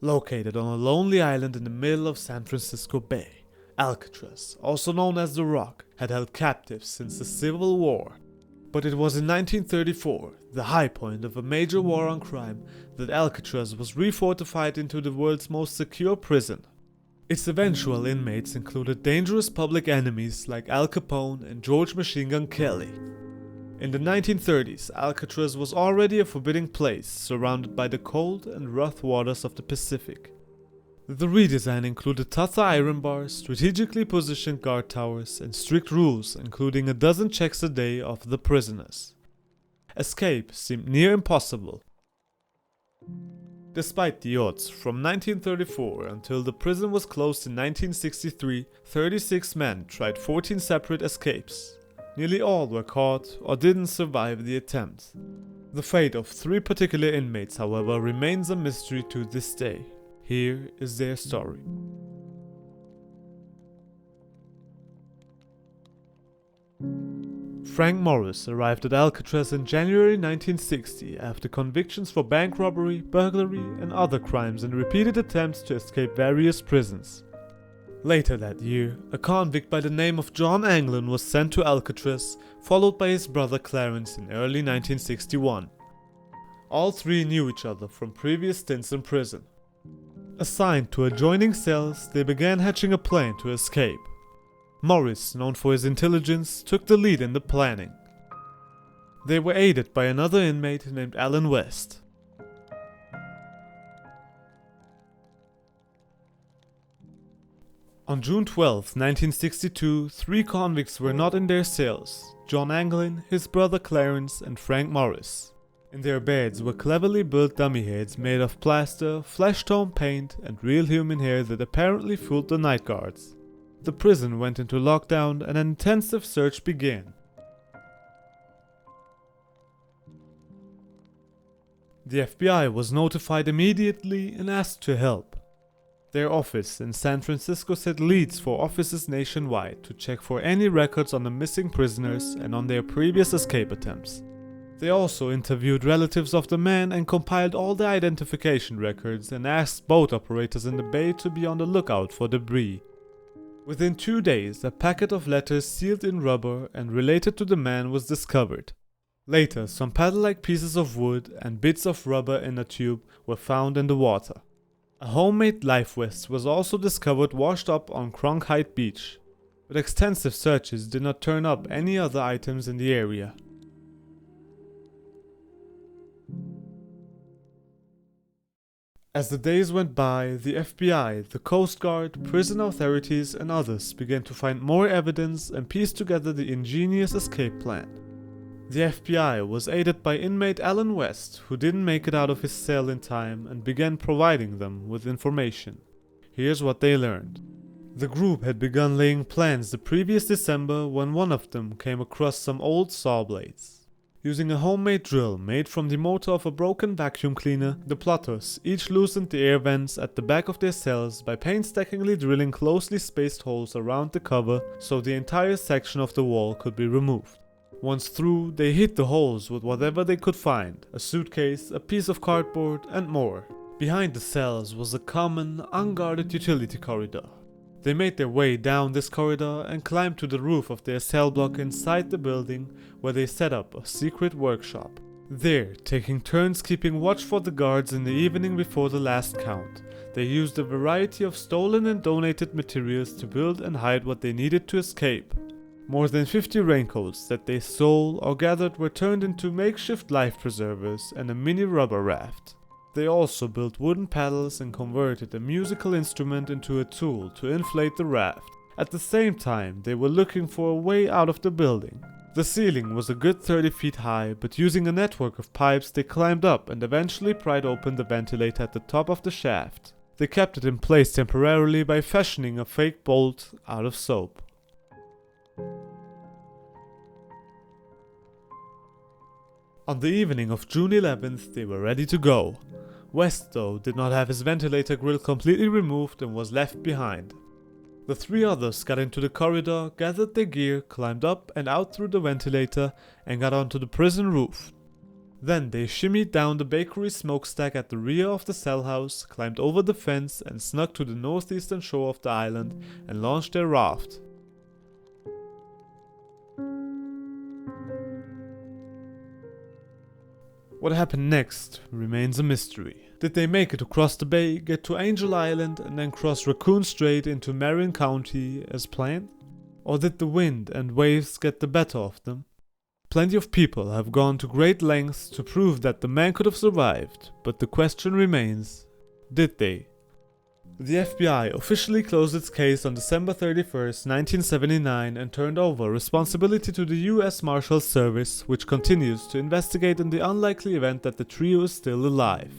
Located on a lonely island in the middle of San Francisco Bay, Alcatraz, also known as the Rock, had held captives since the Civil War. But it was in 1934, the high point of a major war on crime, that Alcatraz was refortified into the world's most secure prison. Its eventual inmates included dangerous public enemies like Al Capone and George Machine Gun Kelly. In the 1930s, Alcatraz was already a forbidding place, surrounded by the cold and rough waters of the Pacific. The redesign included tougher iron bars, strategically positioned guard towers, and strict rules, including a dozen checks a day of the prisoners. Escape seemed near impossible. Despite the odds, from 1934 until the prison was closed in 1963, 36 men tried 14 separate escapes. Nearly all were caught or didn't survive the attempt. The fate of 3 particular inmates, however, remains a mystery to this day. Here is their story. Frank Morris arrived at Alcatraz in January 1960 after convictions for bank robbery, burglary, and other crimes and repeated attempts to escape various prisons. Later that year, a convict by the name of John Anglin was sent to Alcatraz, followed by his brother Clarence in early 1961. All 3 knew each other from previous stints in prison. Assigned to adjoining cells, they began hatching a plan to escape. Morris, known for his intelligence, took the lead in the planning. They were aided by another inmate named Alan West. On June 12, 1962, 3 convicts were not in their cells: John Anglin, his brother Clarence, and Frank Morris. In their beds were cleverly built dummy heads made of plaster, flesh tone paint, and real human hair that apparently fooled the night guards. The prison went into lockdown and an intensive search began. The FBI was notified immediately and asked to help. Their office in San Francisco set leads for offices nationwide to check for any records on the missing prisoners and on their previous escape attempts. They also interviewed relatives of the men and compiled all the identification records and asked boat operators in the bay to be on the lookout for debris. Within 2 days, a packet of letters sealed in rubber and related to the man was discovered. Later, some paddle-like pieces of wood and bits of rubber in a tube were found in the water. A homemade life vest was also discovered washed up on Cronkite Beach, but extensive searches did not turn up any other items in the area. As the days went by, the FBI, the Coast Guard, prison authorities, and others began to find more evidence and piece together the ingenious escape plan. The FBI was aided by inmate Alan West, who didn't make it out of his cell in time and began providing them with information. Here's what they learned. The group had begun laying plans the previous December when one of them came across some old saw blades. Using a homemade drill made from the motor of a broken vacuum cleaner, the plotters each loosened the air vents at the back of their cells by painstakingly drilling closely spaced holes around the cover so the entire section of the wall could be removed. Once through, they hit the holes with whatever they could find: a suitcase, a piece of cardboard, and more. Behind the cells was a common, unguarded utility corridor. They made their way down this corridor and climbed to the roof of their cell block inside the building, where they set up a secret workshop. There, taking turns keeping watch for the guards in the evening before the last count, they used a variety of stolen and donated materials to build and hide what they needed to escape. More than 50 raincoats that they stole or gathered were turned into makeshift life preservers and a mini rubber raft. They also built wooden paddles and converted a musical instrument into a tool to inflate the raft. At the same time, they were looking for a way out of the building. The ceiling was a good 30 feet high, but using a network of pipes they climbed up and eventually pried open the ventilator at the top of the shaft. They kept it in place temporarily by fashioning a fake bolt out of soap. On the evening of June 11th, they were ready to go. West, though, did not have his ventilator grill completely removed and was left behind. The 3 others got into the corridor, gathered their gear, climbed up and out through the ventilator, and got onto the prison roof. Then they shimmied down the bakery smokestack at the rear of the cell house, climbed over the fence and snuck to the northeastern shore of the island and launched their raft. What happened next remains a mystery. Did they make it across the bay, get to Angel Island and then cross Raccoon Strait into Marin County as planned? Or did the wind and waves get the better of them? Plenty of people have gone to great lengths to prove that the man could have survived, but the question remains, did they? The FBI officially closed its case on December 31st, 1979 and turned over responsibility to the US Marshals Service, which continues to investigate in the unlikely event that the trio is still alive.